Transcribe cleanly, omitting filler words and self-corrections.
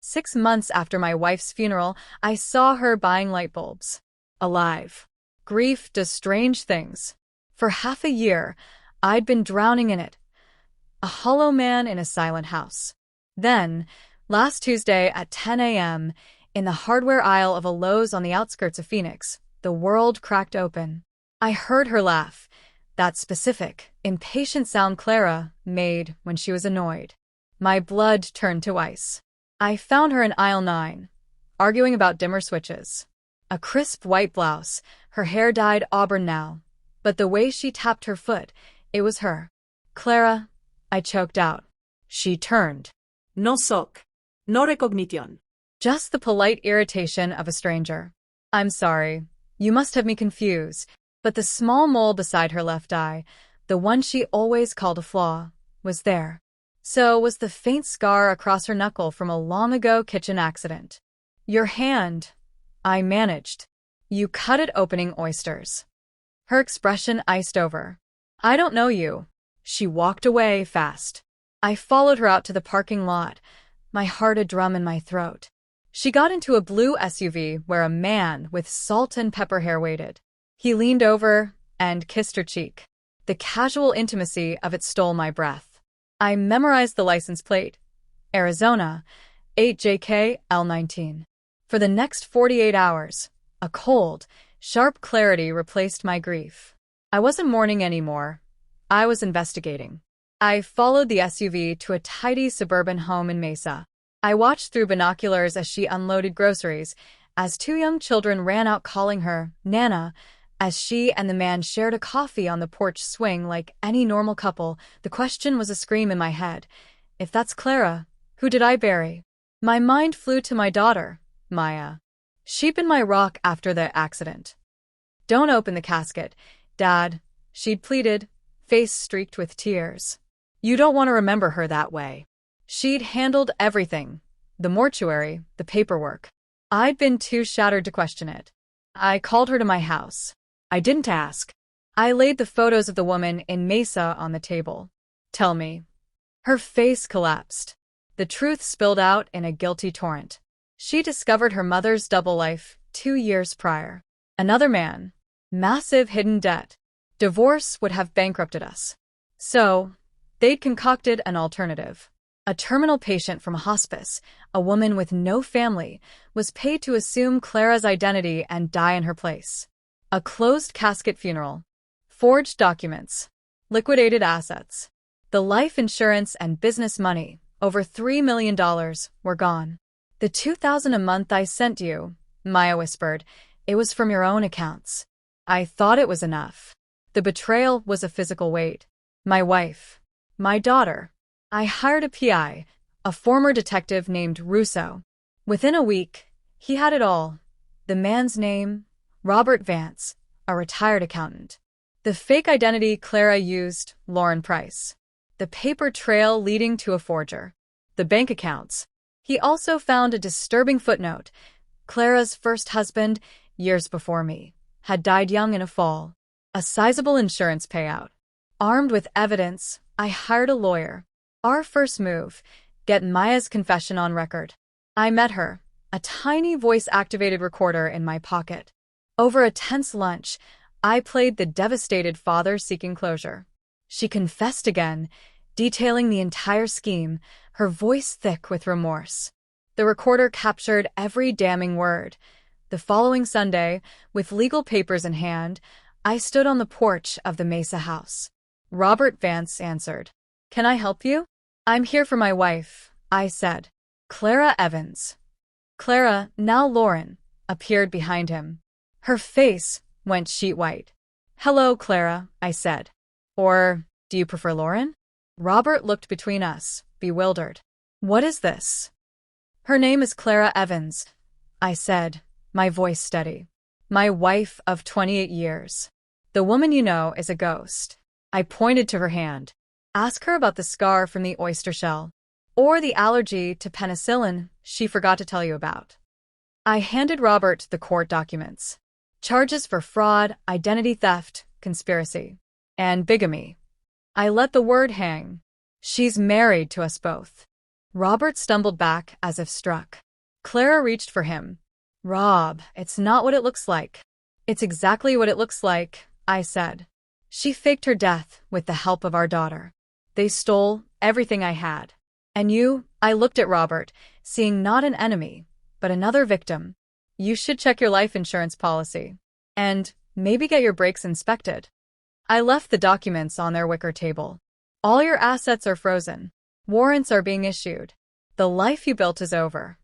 6 months after my wife's funeral, I saw her buying light bulbs. Alive. Grief does strange things. For half a year, I'd been drowning in it. A hollow man in a silent house. Then, last Tuesday at 10 a.m., in the hardware aisle of a Lowe's on the outskirts of Phoenix, the world cracked open. I heard her laugh, that specific, impatient sound Clara made when she was annoyed. My blood turned to ice. I found her in aisle 9, arguing about dimmer switches. A crisp white blouse, her hair dyed auburn now, but the way she tapped her foot, it was her. Clara, I choked out. She turned. No soc. No recognition. Just the polite irritation of a stranger. I'm sorry. You must have me confused. But the small mole beside her left eye, the one she always called a flaw, was there. So was the faint scar across her knuckle from a long-ago kitchen accident. Your hand, I managed. You cut it opening oysters. Her expression iced over. I don't know you. She walked away fast. I followed her out to the parking lot, my heart a drum in my throat. She got into a blue SUV where a man with salt and pepper hair waited. He leaned over and kissed her cheek. The casual intimacy of it stole my breath. I memorized the license plate. Arizona, 8JK-L19. For the next 48 hours, a cold, sharp clarity replaced my grief. I wasn't mourning anymore. I was investigating. I followed the SUV to a tidy suburban home in Mesa. I watched through binoculars as she unloaded groceries, as two young children ran out calling her Nana, as she and the man shared a coffee on the porch swing like any normal couple. The question was a scream in my head. If that's Clara, who did I bury? My mind flew to my daughter, Maya. She'd been my rock after the accident. Don't open the casket, Dad, she'd pleaded, face streaked with tears. You don't want to remember her that way. She'd handled everything. The mortuary, the paperwork. I'd been too shattered to question it. I called her to my house. I didn't ask. I laid the photos of the woman in Mesa on the table. Tell me. Her face collapsed. The truth spilled out in a guilty torrent. She discovered her mother's double life 2 years prior. Another man. Massive hidden debt. Divorce would have bankrupted us. So, they'd concocted an alternative. A terminal patient from hospice, a woman with no family, was paid to assume Clara's identity and die in her place. A closed casket funeral. Forged documents. Liquidated assets. The life insurance and business money, over $3 million, were gone. The $2,000 a month I sent you, Maya whispered, it was from your own accounts. I thought it was enough. The betrayal was a physical weight. My wife. My daughter. I hired a PI, a former detective named Russo. Within a week, he had it all. The man's name, Robert Vance, a retired accountant. The fake identity Clara used, Lauren Price. The paper trail leading to a forger. The bank accounts. He also found a disturbing footnote. Clara's first husband, years before me, had died young in a fall. A sizable insurance payout. Armed with evidence, I hired a lawyer. Our first move, get Maya's confession on record. I met her, a tiny voice-activated recorder in my pocket. Over a tense lunch, I played the devastated father seeking closure. She confessed again, detailing the entire scheme, her voice thick with remorse. The recorder captured every damning word. The following Sunday, with legal papers in hand, I stood on the porch of the Mesa house. Robert Vance answered. Can I help you? I'm here for my wife, I said. Clara Evans. Clara, now Lauren, appeared behind him. Her face went sheet white. Hello, Clara, I said. Or, do you prefer Lauren? Robert looked between us, bewildered. What is this? Her name is Clara Evans, I said, my voice steady. My wife of 28 years. The woman you know is a ghost. I pointed to her hand. Ask her about the scar from the oyster shell. Or the allergy to penicillin she forgot to tell you about. I handed Robert the court documents. Charges for fraud, identity theft, conspiracy, and bigamy. I let the word hang. She's married to us both. Robert stumbled back as if struck. Clara reached for him. Rob, it's not what it looks like. It's exactly what it looks like, I said. She faked her death with the help of our daughter. They stole everything I had. And you, I looked at Robert, seeing not an enemy, but another victim. You should check your life insurance policy. And maybe get your brakes inspected. I left the documents on their wicker table. All your assets are frozen. Warrants are being issued. The life you built is over.